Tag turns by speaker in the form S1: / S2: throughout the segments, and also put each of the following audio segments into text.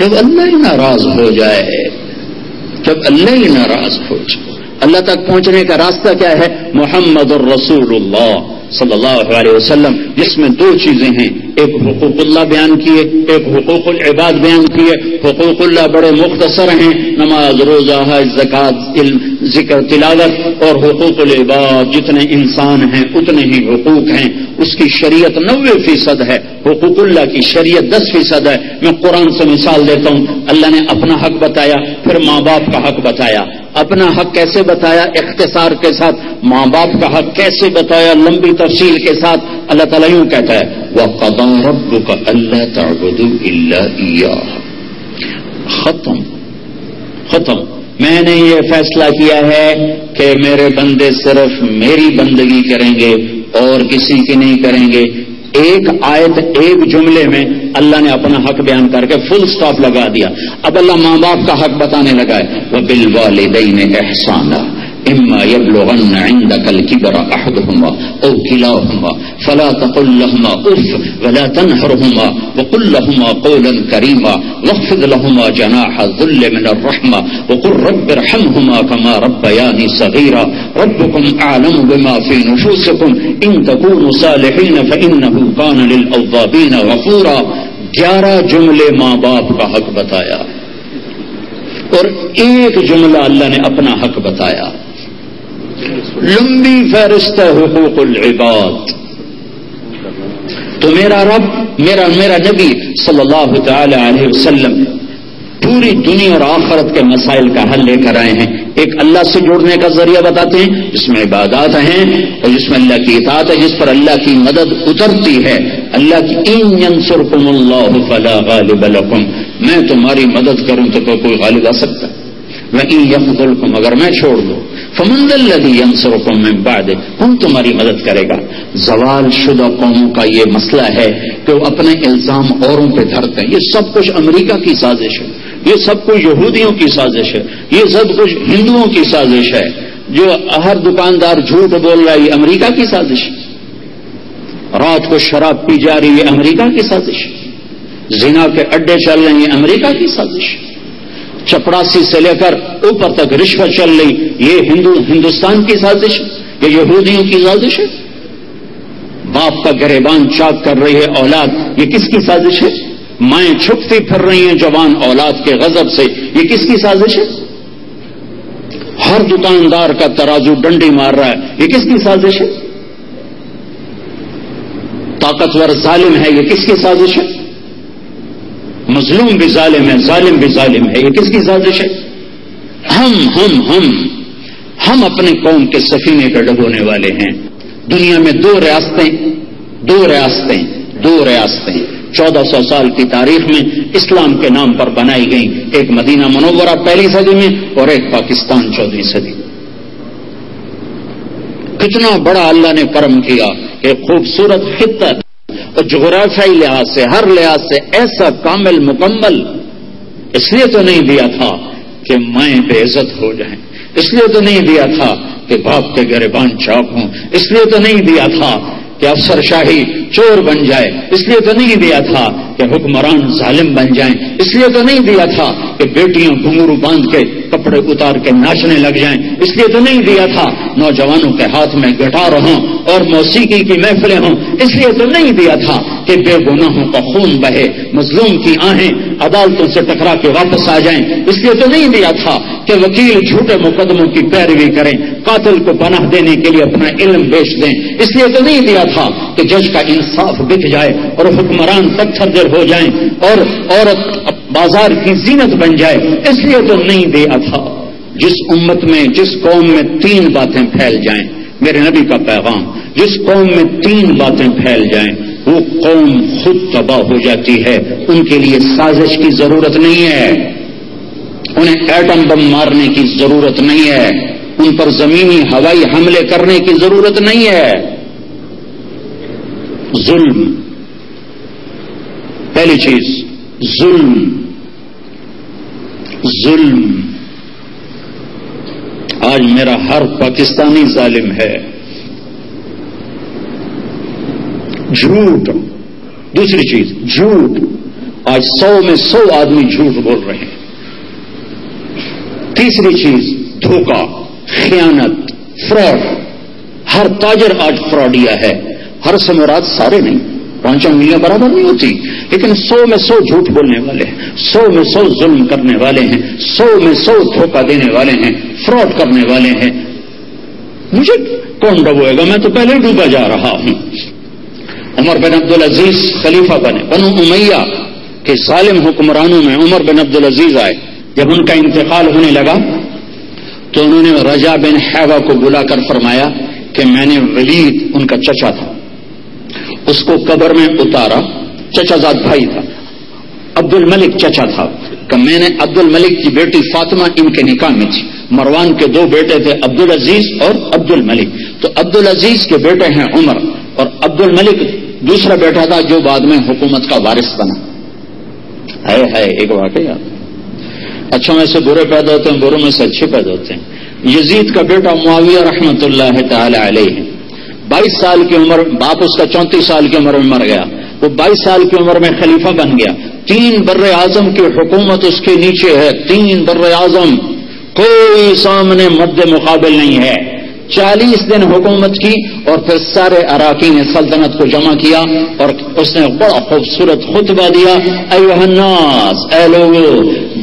S1: جب اللہ ہی ناراض ہو جائے، جب اللہ ہی ناراض ہو جائے، اللہ تک پہنچنے کا راستہ کیا ہے؟ محمد الرسول اللہ صلی اللہ علیہ وسلم، جس میں دو چیزیں ہیں، ایک حقوق اللہ بیان کیے، ایک حقوق العباد بیان کیے۔ حقوق اللہ بڑے مختصر ہیں، نماز، روزہ، حج، زکوٰۃ، علم، ذکر، تلاوت، اور حقوق العباد جتنے انسان ہیں اتنے ہی حقوق ہیں۔ اس کی شریعت 90% ہے، حقوق اللہ کی شریعت 10% ہے۔ میں قرآن سے مثال دیتا ہوں، اللہ نے اپنا حق بتایا، پھر ماں باپ کا حق بتایا۔ اپنا حق کیسے بتایا؟ اختصار کے ساتھ۔ ماں باپ کا حق کیسے بتایا؟ لمبی تفصیل کے ساتھ۔ اللہ تعالیٰ یوں کہتا ہے وَقَضَىٰ رَبُّكَ أَلَّا تَعْبُدُوا إِلَّا إِيَّاهُ۔ ختم۔ میں نے یہ فیصلہ کیا ہے کہ میرے بندے صرف میری بندگی کریں گے اور کسی کی نہیں کریں گے۔ ایک آیت، ایک جملے میں اللہ نے اپنا حق بیان کر کے فل سٹاپ لگا دیا۔ اب اللہ ماں باپ کا حق بتانے لگا ہے وَبِالْوَالِدَيْنِ إِحْسَانًا إِمَّا يَبْلُغَنَّ عِندَكَ الْكِبَرَ أَحَدُهُمَا أَوْ كِلَاهُمَا فَلَا تَقُل لَّهُمَا أُفٍّ وَلَا تَنْهَرْهُمَا وَقُل لَّهُمَا قَوْلًا كَرِيمًا وَاخْفِضْ لَهُمَا جَنَاحَ الذُّلِّ مِنَ الرَّحْمَةِ وَقُل رَّبِّ ارْحَمْهُمَا كَمَا رَبَّيَانِي صَغِيرًا رَّبُّكُمْ أَعْلَمُ بِمَا فِي نُفُوسِكُمْ إِن تَكُونُوا صَالِحِينَ فَإِنَّهُ كَانَ لِلْأَوَّابِينَ غَفُورًا۔ 11 جملے ماں باپ کا حق بتایا اور ایک جملہ اللہ نے اپنا حق بتایا۔ لمبی فہرست حقوق العباد۔ تو میرا رب، میرا نبی صلی اللہ تعالی علیہ وسلم پوری دنیا اور آخرت کے مسائل کا حل لے کر آئے ہیں۔ ایک اللہ سے جڑنے کا ذریعہ بتاتے ہیں جس میں عبادات ہیں اور جس میں اللہ کی اطاعت ہے، جس پر اللہ کی مدد اترتی ہے۔ اللہ کی ان ینصرکم اللہ فلا غالب لکم، میں تمہاری مدد کروں تو کوئی غالب آ سکتا ہے؟ وَإِن يَخْذُلْكُمْ، اگر میں چھوڑ دوں، فَمَنْ ذَا الَّذِي يَنصُرُكُم مِّن بَعْدِهِ، کون تمہاری مدد کرے گا؟ زوال شدہ قوموں کا یہ مسئلہ ہے کہ وہ اپنے الزام اوروں پہ دھرتے ہیں۔ یہ سب کچھ امریکہ کی سازش ہے، یہ سب کچھ یہودیوں کی سازش ہے، یہ سب کچھ ہندوؤں کی سازش ہے۔ جو ہر دکاندار جھوٹ بول رہا ہے یہ امریکہ کی سازش ہے۔ رات کو شراب پی جا رہی ہے امریکہ کی سازش ہے۔ زنا کے اڈے چل رہے ہیں یہ امریکہ کی سازش ہے۔ چپڑاسی سے لے کر اوپر تک رشوت چل رہی یہ ہندوستان کی سازش ہے، یہ یہودیوں کی سازش ہے۔ باپ کا گریبان چاک کر رہی ہے اولاد، یہ کس کی سازش ہے؟ مائیں چھپتی پھر رہی ہیں جوان اولاد کے غضب سے، یہ کس کی سازش ہے؟ ہر دکاندار کا ترازو ڈنڈی مار رہا ہے، یہ کس کی سازش ہے؟ طاقتور ظالم ہے، یہ کس کی سازش ہے؟ مظلوم بھی ظالم ہے، ظالم بھی ظالم ہے، یہ کس کی سازش ہے؟ ہم اپنے قوم کے سفینے پہ ڈبونے والے ہیں۔ دنیا میں دو ریاستیں 1400 سال کی تاریخ میں اسلام کے نام پر بنائی گئیں، ایک مدینہ منورہ پہلی صدی میں اور ایک پاکستان 14ویں صدی۔ کتنا بڑا اللہ نے کرم کیا، ایک خوبصورت خطہ اور جغرافیائی لحاظ سے، ہر لحاظ سے ایسا کامل مکمل۔ اس لیے تو نہیں دیا تھا کہ مائیں بے عزت ہو جائیں، اس لیے تو نہیں دیا تھا کہ باپ کے گریبان چاک ہوں، اس لیے تو نہیں دیا تھا کہ افسر شاہی چور بن جائے، اس لیے تو نہیں دیا تھا کہ حکمران ظالم بن جائیں، اس لیے تو نہیں دیا تھا کہ بیٹیاں گھنگرو باندھ کے کپڑے اتار کے ناچنے لگ جائیں، اس لیے تو نہیں دیا تھا نوجوانوں کے ہاتھ میں گٹار ہوں اور موسیقی کی محفلیں ہوں، اس لیے تو نہیں دیا تھا کہ بے گناہوں کا خون بہے، مظلوم کی آہیں عدالتوں سے ٹکرا کے واپس آ جائیں، اس لیے تو نہیں دیا تھا کہ وکیل جھوٹے مقدموں کی پیروی کریں، قاتل کو پناہ دینے کے لیے اپنا علم بیچ دیں، اس لیے تو نہیں دیا تھا کہ جج کا انصاف بک جائے اور حکمران پتھر دل ہو جائیں اور عورت بازار کی زینت بن جائے، اس لیے تو نہیں دیا تھا۔ جس امت میں، جس قوم میں 3 باتیں پھیل جائیں، میرے نبی کا پیغام، جس قوم میں 3 باتیں پھیل جائیں وہ قوم خود تباہ ہو جاتی ہے۔ ان کے لیے سازش کی ضرورت نہیں ہے، انہیں ایٹم بم مارنے کی ضرورت نہیں ہے، ان پر زمینی ہوائی حملے کرنے کی ضرورت نہیں ہے۔ ظلم، پہلی چیز ظلم۔ آج میرا ہر پاکستانی ظالم ہے۔ جھوٹ، دوسری چیز جھوٹ، آج 100 میں 100 آدمی جھوٹ بول رہے ہیں. تیسری چیز دھوکہ، خیانت، فراڈ. ہر تاجر آج فراڈیا ہے. ہر سے مراد سارے نہیں، 5 انگلیاں برابر نہیں ہوتی، لیکن 100 میں 100 جھوٹ بولنے والے ہیں، 100 میں 100 ظلم کرنے والے ہیں، 100 میں 100 دھوکہ دینے والے ہیں، فراڈ کرنے والے ہیں. مجھے کون ڈبوئے گا؟ میں تو پہلے ڈوبا جا رہا ہوں. عمر بن عبدالعزیز خلیفہ بنے. بنو امیہ کے ظالم حکمرانوں میں عمر بن عبدالعزیز آئے. جب ان کا انتقال ہونے لگا تو انہوں نے رجا بن حیوہ کو بلا کر فرمایا کہ میں نے ولید، ان کا چچا تھا، اس کو قبر میں اتارا. چچا زاد بھائی تھا. عبد الملک چچا تھا کہ میں نے عبد الملک کی بیٹی فاطمہ ان کے نکاح میں تھی. مروان کے 2 بیٹے تھے، عبد العزیز اور عبد الملک. تو عبد العزیز کے بیٹے ہیں عمر، اور عبد الملک دوسرا بیٹا تھا جو بعد میں حکومت کا وارث بنا. ہے ایک واقعہ. اچھوں میں سے برے پیدا ہوتے ہیں، بروں میں سے اچھے پیدا ہوتے ہیں. یزید کا بیٹا معاویہ رحمت اللہ تعالی علیہ 22 سال کی عمر، باپ اس کا 34 سال کی عمر میں مر گیا. وہ 22 سال کی عمر میں خلیفہ بن گیا. 3 بر اعظم کی حکومت اس کے نیچے ہے. 3 بر اعظم، کوئی سامنے مد مقابل نہیں ہے. 40 دن حکومت کی اور پھر سارے اراکین سلطنت کو جمع کیا اور اس نے بڑا خوبصورت خطبہ دیا. ایھا الناس، اے لوگو،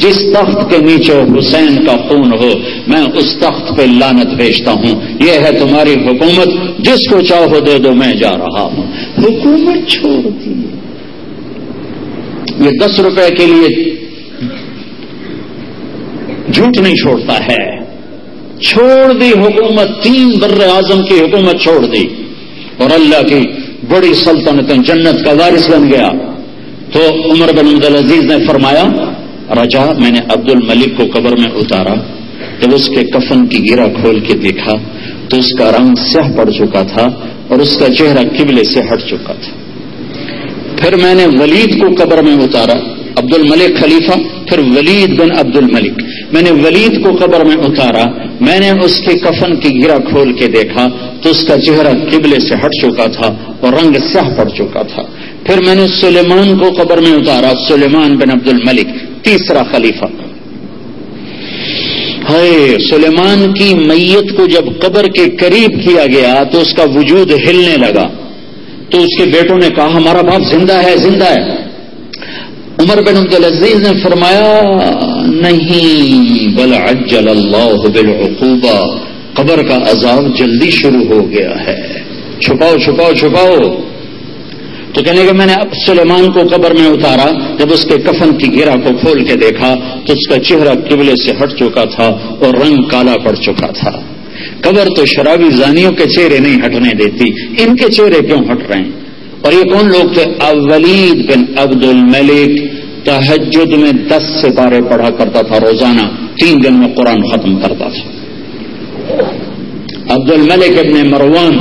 S1: جس تخت کے نیچے حسین کا خون ہو میں اس تخت پہ لعنت بھیجتا ہوں. یہ ہے تمہاری حکومت، جس کو چاہو دے دو، میں جا رہا ہوں. حکومت چھوڑ دی. یہ 10 روپے کے لیے جھوٹ نہیں چھوڑتا ہے. چھوڑ دی حکومت، 3 بر اعظم کی حکومت چھوڑ دی اور اللہ کی بڑی سلطنتیں، جنت کا وارث بن گیا. تو عمر بن عبدالعزیز نے فرمایا رجا، میں نے عبد الملک کو قبر میں اتارا. جب اس کے کفن کی گرہ کھول کے دیکھا تو اس کا رنگ سیاہ پڑ چکا تھا اور اس کا چہرہ قبلے سے ہٹ چکا تھا. پھر میں نے ولید کو قبر میں اتارا. عبد الملک خلیفہ، پھر ولید بن عبد الملک. میں نے ولید کو قبر میں اتارا. میں نے اس کے کفن کی گرہ کھول کے دیکھا تو اس کا چہرہ قبلے سے ہٹ چکا تھا اور رنگ سیاہ پڑ چکا تھا. پھر میں نے سلیمان کو قبر میں اتارا. سلیمان بن عبد الملک، تیسرا خلیفہ. سلیمان کی میت کو جب قبر کے قریب کیا گیا تو اس کا وجود ہلنے لگا. تو اس کے بیٹوں نے کہا ہمارا باپ زندہ ہے، زندہ ہے. عمر بن عبدالعزیز نے فرمایا نہیں، بل عجل اللہ بالعقوبہ، قبر کا عذاب جلدی شروع ہو گیا ہے، چھپاؤ چھپاؤ چھپاؤ. تو کہنے کہ میں نے اب سلیمان کو قبر میں اتارا. جب اس کے کفن کی گرہ کو کھول کے دیکھا تو اس کا چہرہ قبلے سے ہٹ چکا تھا اور رنگ کالا پڑ چکا تھا. قبر تو شرابی زانیوں کے چہرے نہیں ہٹنے دیتی، ان کے چہرے کیوں ہٹ رہے ہیں؟ اور یہ کون لوگ تھے؟ ولید بن عبد الملک تہجد میں 10 سپارے پڑھا کرتا تھا روزانہ، 3 دن میں قرآن ختم کرتا تھا. عبد الملک ابن مروان،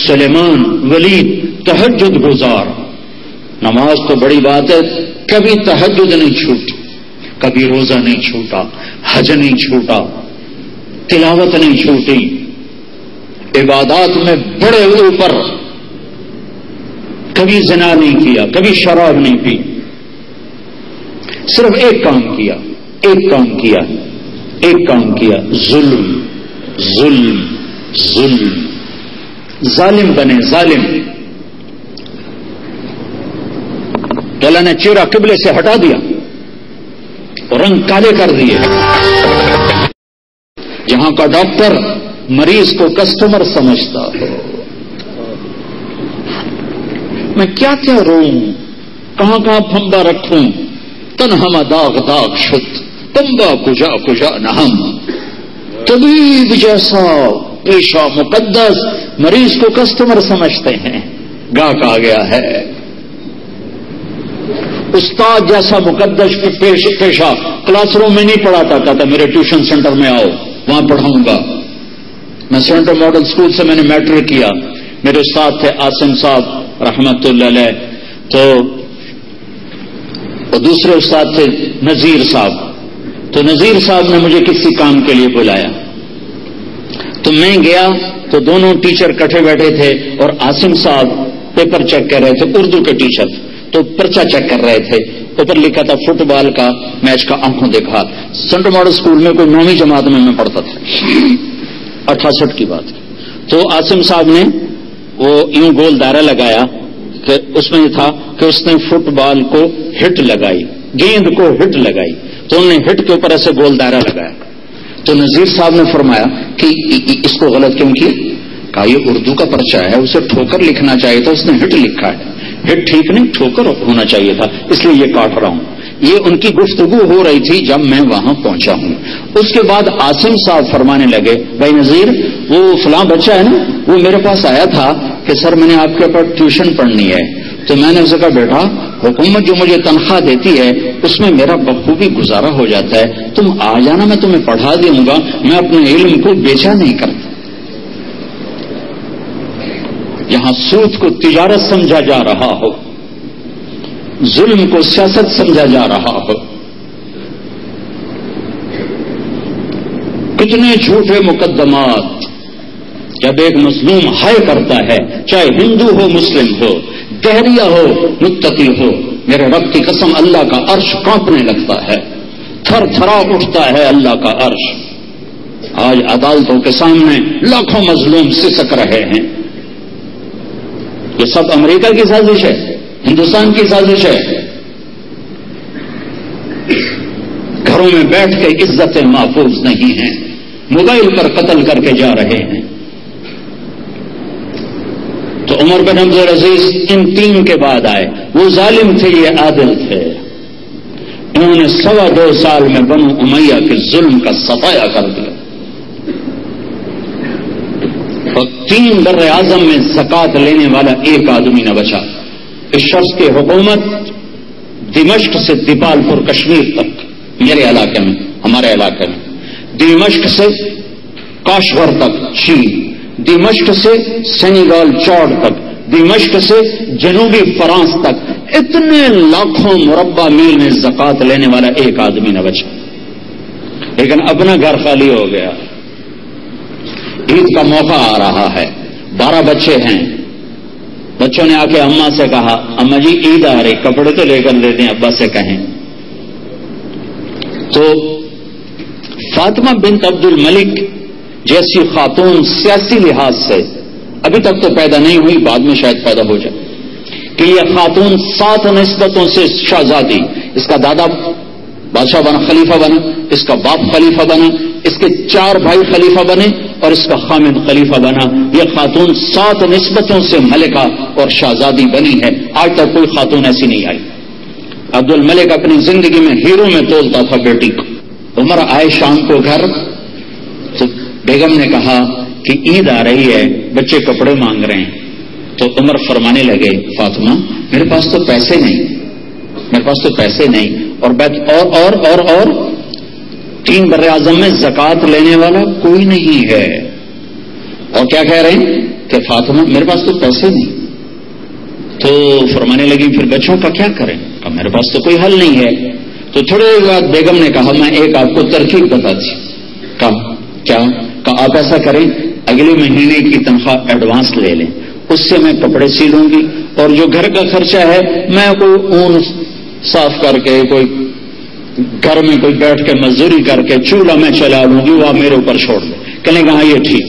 S1: سلیمان، ولید تہجد گزار. نماز تو بڑی بات ہے، کبھی تہجد نہیں چھوٹی، کبھی روزہ نہیں چھوٹا، حج نہیں چھوٹا، تلاوت نہیں چھوٹی، عبادات میں بڑے اوپر. کبھی زنا نہیں کیا، کبھی شراب نہیں پی. صرف ایک کام کیا، ظلم ظلم ظلم. ظالم بنے، ظالم. تو اللہ نے چہرہ قبلے سے ہٹا دیا اور رنگ کالے کر دیے. جہاں کا ڈاکٹر مریض کو کسٹمر سمجھتا ہو، میں کیا روؤں، کہاں کہاں پھمبا رکھوں، تنہما داغ داغ شد پمبا کجا کجا نہم. طبیب جیسا پیشہ مقدس مریض کو کسٹمر سمجھتے ہیں، گاہک آ گیا ہے. استاد جیسا مقدس پیشہ کلاس روم میں نہیں پڑھاتا، کہتا میرے ٹیوشن سینٹر میں آؤ، وہاں پڑھاؤں گا. میں سینٹر ماڈل اسکول سے میں نے میٹرک کیا. میرے استاد تھے عاصم صاحب رحمت اللہ علیہ، تو دوسرے استاد تھے نذیر صاحب. تو نذیر صاحب نے مجھے کسی کام کے لیے بلایا تو میں گیا. تو دونوں ٹیچر کٹھے بیٹھے تھے اور عاصم صاحب پیپر چیک کر رہے تھے، اردو کے ٹیچر. تو پرچہ چیک کر رہے تھے، اوپر لکھا تھا فٹ بال کا میچ کا آنکھوں دیکھا. سینٹرل ماڈل اسکول میں کوئی 9ویں جماعت میں پڑھتا تھا، 68 کی بات. تو عاصم صاحب نے وہ یوں گول دائرہ لگایا کہ اس میں یہ تھا کہ اس نے فٹ بال کو ہٹ لگائی، گیند کو ہٹ لگائی، تو انہوں نے ہٹ کے اوپر ایسے گول دائرہ لگایا. تو نذیر صاحب نے فرمایا کہ اس کو غلط کیوں کیا؟ کہا یہ اردو کا پرچہ ہے، اسے ٹھوکر لکھنا چاہیے تھا، اس نے ہٹ لکھا ہے. ہٹ ٹھیک نہیں، ٹھوکر ہونا چاہیے تھا، اس لیے یہ کاٹ رہا ہوں. یہ ان کی گفتگو ہو رہی تھی جب میں وہاں پہنچا ہوں. اس کے بعد عاصم صاحب فرمانے لگے بھائی نذیر وہ فلاں بچہ ہے نا، وہ میرے پاس آیا تھا کہ سر میں نے آپ کے اوپر ٹیوشن پڑھنی ہے. تو میں نے اسے کہا بیٹا حکومت جو مجھے تنخواہ دیتی ہے اس میں میرا بخوبی گزارا ہو جاتا ہے، تم آ جانا میں تمہیں پڑھا دوں گا، میں اپنے علم کو بیچا نہیں کرتا. یہاں سود کو تجارت سمجھا جا رہا ہو، ظلم کو سیاست سمجھا جا رہا ہو، کتنے جھوٹے مقدمات. جب ایک مظلوم ہائے کرتا ہے، چاہے ہندو ہو مسلم ہو، دہریہ ہو متقی ہو، میرے رب کی قسم اللہ کا عرش کانپنے لگتا ہے، تھر تھرا اٹھتا ہے اللہ کا عرش. آج عدالتوں کے سامنے لاکھوں مظلوم سسک رہے ہیں. یہ سب امریکہ کی سازش ہے، ہندوستان کی سازش ہے. گھروں میں بیٹھ کے عزتیں محفوظ نہیں ہیں، موبائل پر قتل کر کے جا رہے ہیں. تو عمر بن عبد العزیز ان 3 کے بعد آئے. وہ ظالم تھے، یہ عادل تھے. انہوں نے 2.25 سال میں بنو امیہ کے ظلم کا صفایا کر دیا. اور 3 بر اعظم میں زکات لینے والا ایک آدمی نہ بچا. اس شخص کی حکومت دمشق سے دیپال پور کشمیر تک، میرے علاقے میں، ہمارے علاقے میں، دمشق سے کاشغر تک چین، دمشق سے سینیگال چوڑ تک، دمشق سے جنوبی فرانس تک، اتنے لاکھوں مربع میل میں زکات لینے والا ایک آدمی نہ بچا. لیکن اپنا گھر خالی ہو گیا. عید کا موقع آ رہا ہے، 12 بچے ہیں. بچوں نے آ کے اماں سے کہا اماں جی عید آ رہی، کپڑے تو لے کر دے دیں، ابا سے کہیں. تو فاطمہ بنت عبد الملک جیسی خاتون سیاسی لحاظ سے ابھی تک تو پیدا نہیں ہوئی، بعد میں شاید پیدا ہو جائے، کہ یہ خاتون 7 نسبتوں سے شہزادی. اس کا دادا بادشاہ بنا، خلیفہ بنا، اس کا باپ خلیفہ بنا، اس کے 4 بھائی خلیفہ بنے اور اس کا خامد خلیفہ بنا. یہ خاتون 7 نسبتوں سے ملکہ اور شہزادی بنی ہے. آج تک کوئی خاتون ایسی نہیں آئی. عبد الملک اپنی زندگی میں ہیرو میں تولتا تھا بیٹی کو. عمر آئے شام کو گھر، تو بیگم نے کہا کہ عید آ رہی ہے، بچے کپڑے مانگ رہے ہیں. تو عمر فرمانے لگے فاطمہ میرے پاس تو پیسے نہیں، میرے پاس تو پیسے نہیں، اور 3 بر اعظم میں زکات لینے والا کوئی نہیں ہے. اور کیا کہہ رہے ہیں کہ فاطمہ میرے پاس تو پیسے نہیں. تو فرمانے لگی پھر بچوں کا کیا کریں؟ کہا میرے پاس تو کوئی حل نہیں ہے. تو تھوڑے دیر بعد بیگم نے کہا میں ایک آپ کو ترکیب بتاتی. کہا کیا؟ کہا آپ ایسا کریں اگلے مہینے کی تنخواہ ایڈوانس لے لیں، اس سے میں کپڑے سی لوں گی، اور جو گھر کا خرچہ ہے میں کوئی اون صاف کر کے، کوئی گھر میں کوئی بیٹھ کے مزدوری کر کے چولہا میں چلا لوں گی، وہ آپ میرے اوپر چھوڑ دیں. کہنے کہا یہ ٹھیک.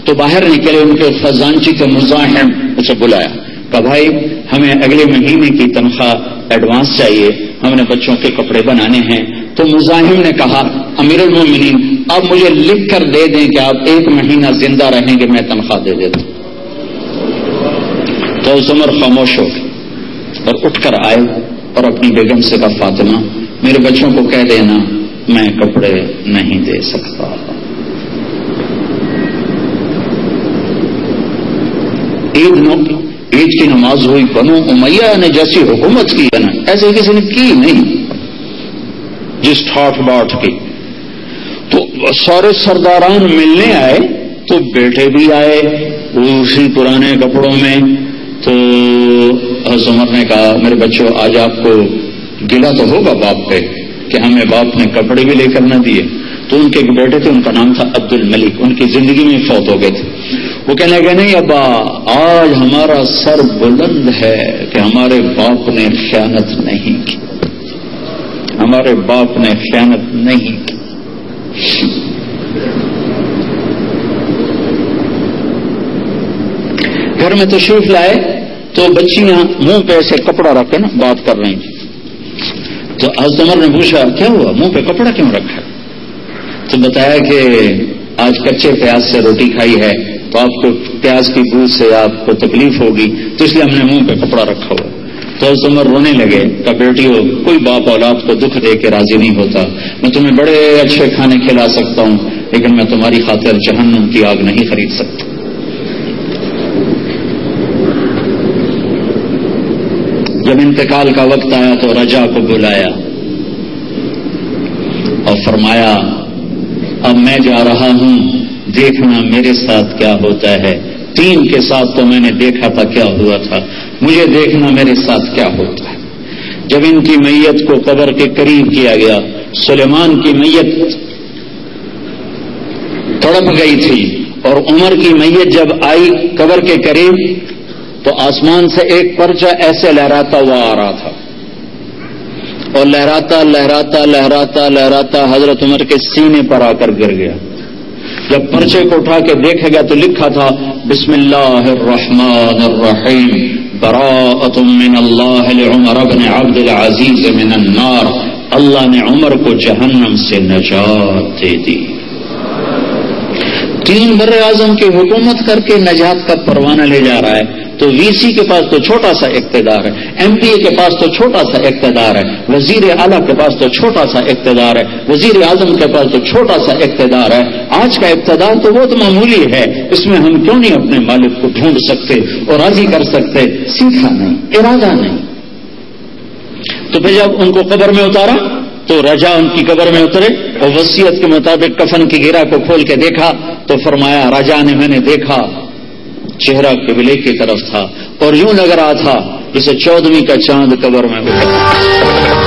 S1: تو باہر نکلے، ان کے خزانچی کے مزاحم اسے بلایا، کہا بھائی ہمیں اگلے مہینے کی تنخواہ ایڈوانس چاہیے، ہم نے بچوں کے کپڑے بنانے ہیں. تو مزاحم نے کہا امیر المومنین آپ مجھے لکھ کر دے دیں کہ آپ 1 مہینہ زندہ رہیں گے، میں تنخواہ دے دیتا ہوں. تو عمر خاموش ہو گئے اور اٹھ کر آئے اور اپنی بیگم سے کہا فاطمہ میرے بچوں کو کہہ دینا میں کپڑے نہیں دے سکتا. عید کی نماز ہوئی، بنو امیہ نے جیسی حکومت کی ہے نا ایسے کسی نے کی نہیں، جس ٹھاٹ باٹ کی. تو سارے سرداران ملنے آئے، تو بیٹے بھی آئے اسی پرانے کپڑوں میں. تو عمر نے کہا میرے بچوں آج آپ کو گلا تو ہوگا باپ پہ کہ ہمیں باپ نے کپڑے بھی لے کر نہ دیے. تو ان کے ایک بیٹے تھے، ان کا نام تھا عبد الملک، ان کی زندگی میں فوت ہو گئے تھے. وہ کہنے لگے نہیں ابا، آج ہمارا سر بلند ہے کہ ہمارے باپ نے خیانت نہیں کی، ہمارے باپ نے خیانت نہیں کی۔ گھر میں تشریف لائے تو بچیاں منہ پہ ایسے کپڑا رکھ کے نا بات کر رہی تھیں، تو حضرت عمر نے پوچھا کیا ہوا، منہ پہ کپڑا کیوں رکھا؟ تو بتایا کہ آج کچے پیاز سے روٹی کھائی ہے تو آپ کو پیاز کی بو سے آپ کو تکلیف ہوگی، تو اس لیے ہم نے منہ پہ کپڑا رکھا ہوا۔ تو حضرت عمر رونے لگے کہ بیٹیو، کوئی باپ اولاد کو دکھ دے کے راضی نہیں ہوتا، میں تمہیں بڑے اچھے کھانے کھلا سکتا ہوں لیکن میں تمہاری خاطر جہنم کی آگ نہیں خرید سکتا۔ جب انتقال کا وقت آیا تو رجا کو بلایا اور فرمایا اب میں جا رہا ہوں، دیکھنا میرے ساتھ کیا ہوتا ہے۔ 3 کے ساتھ تو میں نے دیکھا تھا کیا ہوا تھا، مجھے دیکھنا میرے ساتھ کیا ہوتا ہے۔ جب ان کی میت کو قبر کے قریب کیا گیا، سلیمان کی میت تڑپ گئی تھی اور عمر کی میت جب آئی قبر کے قریب تو آسمان سے ایک پرچہ ایسے لہراتا ہوا آ رہا تھا اور لہراتا لہراتا لہراتا لہراتا حضرت عمر کے سینے پر آ کر گر گیا۔ جب پرچے کو اٹھا کے دیکھا گیا تو لکھا تھا بسم اللہ الرحمن الرحیم براءۃ من اللہ لعمر بن عبد العزیز من النار، اللہ نے عمر کو جہنم سے نجات دے دی۔ 3 بر اعظم کی حکومت کر کے نجات کا پروانہ لے جا رہا ہے، تو وی سی کے پاس تو چھوٹا سا اقتدار ہے، ایم پی اے کے پاس تو چھوٹا سا اقتدار ہے، وزیر اعلیٰ کے پاس تو چھوٹا سا اقتدار ہے، وزیر اعظم کے پاس تو چھوٹا سا اقتدار ہے۔ آج کا اقتدار تو بہت معمولی ہے، اس میں ہم کیوں نہیں اپنے مالک کو ڈھونڈ سکتے اور راضی کر سکتے؟ سیکھا نہیں، ارادہ نہیں۔ تو پھر جب ان کو قبر میں اتارا تو رجا ان کی قبر میں اترے اور وصیت کے مطابق کفن کی گرہ کو کھول کے دیکھا تو فرمایا رجا نے میں نے دیکھا چہرہ قبلے کی طرف تھا اور یوں لگ رہا تھا جسے 14ویں کا چاند قبر میں اٹھا۔